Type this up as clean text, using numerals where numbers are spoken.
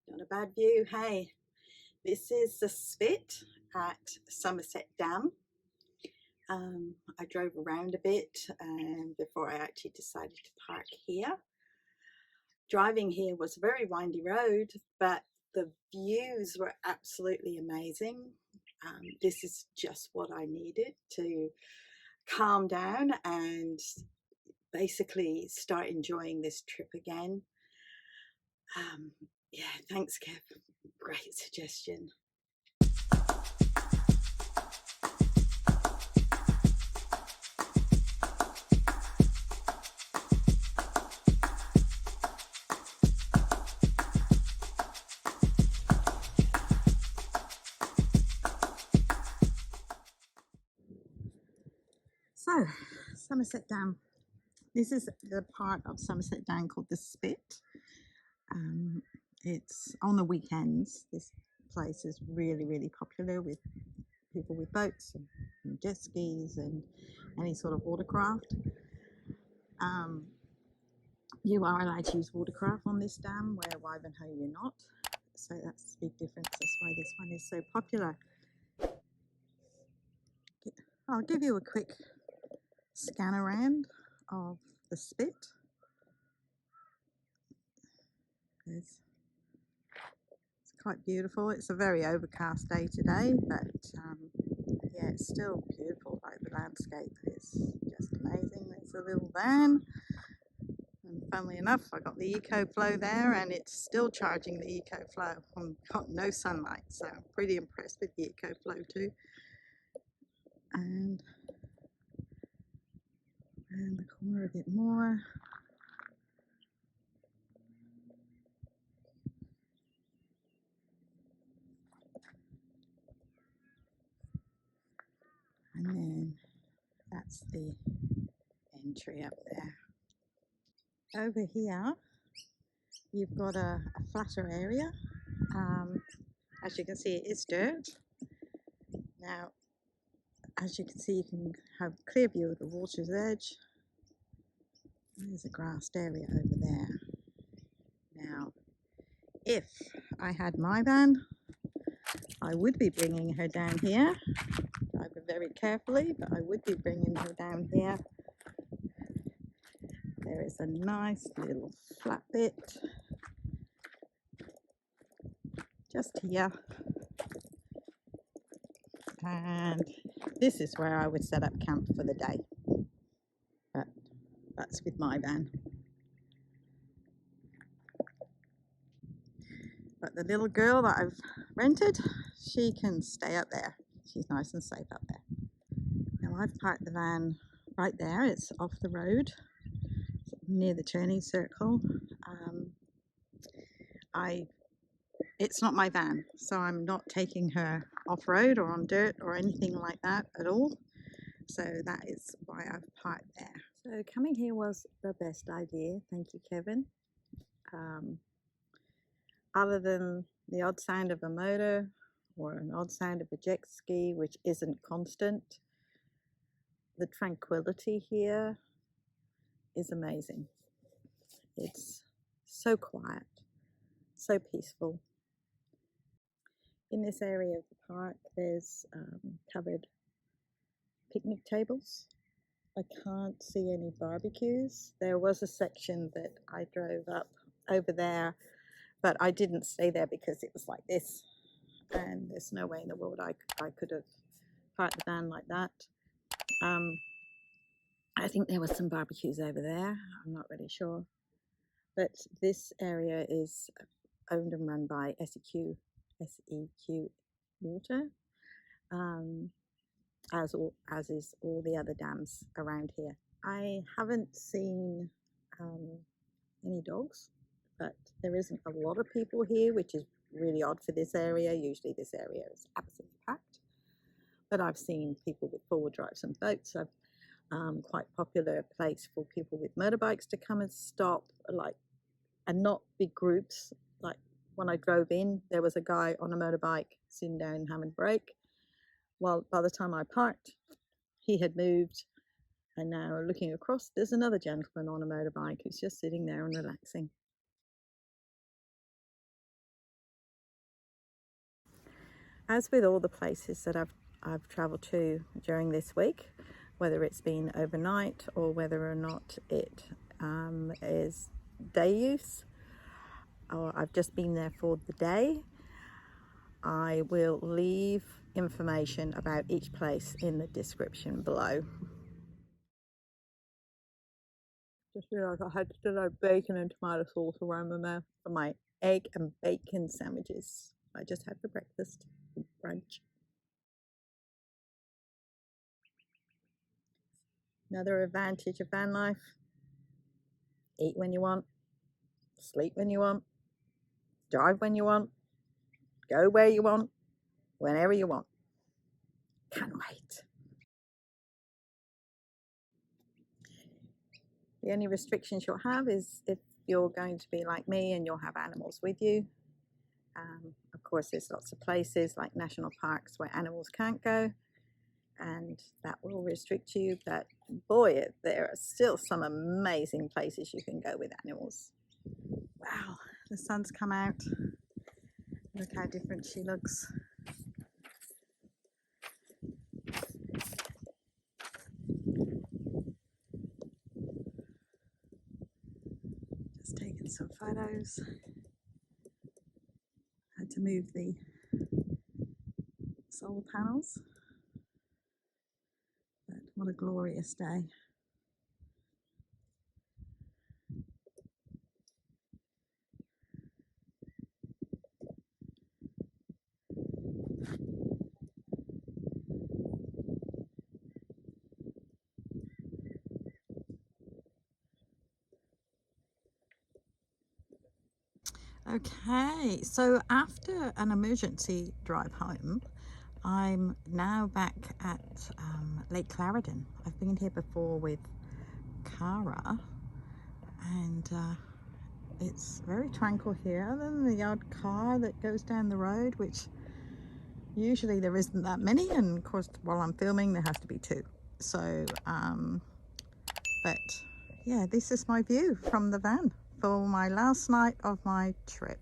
Not a bad view. Hey, this is the spit at Somerset Dam. I drove around a bit before I actually decided to park here. Driving here was a very windy road, but the views were absolutely amazing. This is just what I needed to calm down and basically start enjoying this trip again. Yeah, thanks, Kev. Great suggestion. So, Somerset Dam. This is the part of Somerset Dam called the Spit. It's on the weekends. This place is really popular with people with boats and jet skis and any sort of watercraft. You are allowed to use watercraft on this dam, where Wivenhoe you're not. So that's the big difference. That's why this one is so popular. I'll give you a quick scan around of the Spit. It's quite beautiful. It's a very overcast day today, but yeah, it's still beautiful. Like, the landscape is just amazing. There's a little van, and funnily enough, I got the EcoFlow there, and it's still charging the EcoFlow. I've got no sunlight, so I'm pretty impressed with the EcoFlow too. And around the corner a bit more. And then that's the entry up there. Over here, you've got a flatter area. As you can see, it is dirt. Now, as you can see, you can have a clear view of the water's edge. There's a grassed area over there. Now, if I had my van, I would be bringing her down here. Drive her very carefully, but I would be bringing her down here. There is a nice little flat bit just here, and this is where I would set up camp for the day, but that's with my van. But the little girl that I've rented, she can stay up there. She's nice and safe up there. Now, I've parked the van right there. It's off the road, near the turning circle. It's not my van, so I'm not taking her off-road or on dirt or anything like that at all. So that is why I've parked there. So coming here was the best idea. Thank you, Kevin. Other than the odd sound of a motor or an odd sound of a jet ski, which isn't constant, the tranquility here is amazing. It's so quiet, so peaceful. In this area of the park, there's covered picnic tables. I can't see any barbecues. There was a section that I drove up over there, but I didn't stay there because it was like this, and there's no way in the world I could have parked the van like that. I think there was some barbecues over there. I'm not really sure, but this area is owned and run by SEQ Water, as is all the other dams around here. I haven't seen any dogs, but there isn't a lot of people here, which is really odd for this area. Usually this area is absolutely packed, but I've seen people with four-wheel drives and boats. Quite popular place for people with motorbikes to come and stop, and not big groups. Like, when I drove in, there was a guy on a motorbike sitting down having a break. Well, by the time I parked, he had moved, and now looking across, there's another gentleman on a motorbike who's just sitting there and relaxing. As with all the places that I've travelled to during this week, whether it's been overnight or whether or not it is day use, or I've just been there for the day, I will leave information about each place in the description below. Just realised I had to do bacon and tomato sauce aroma there for my egg and bacon sandwiches I just had for breakfast, brunch. Another advantage of van life: eat when you want, sleep when you want, drive when you want, go where you want, whenever you want. Can't wait. The only restrictions you'll have is if you're going to be like me and you'll have animals with you. Of course, there's lots of places like national parks where animals can't go, and that will restrict you, but boy, there are still some amazing places you can go with animals. Wow, the sun's come out. Look how different she looks. Just taking some photos. Had to move the solar panels, but what a glorious day. Okay, so after an emergency drive home, I'm now back at Lake Clarendon. I've been here before with Cara, and it's very tranquil here, other than the odd car that goes down the road, which usually there isn't that many, and of course while I'm filming there has to be two. So but yeah, this is my view from the van for my last night of my trip.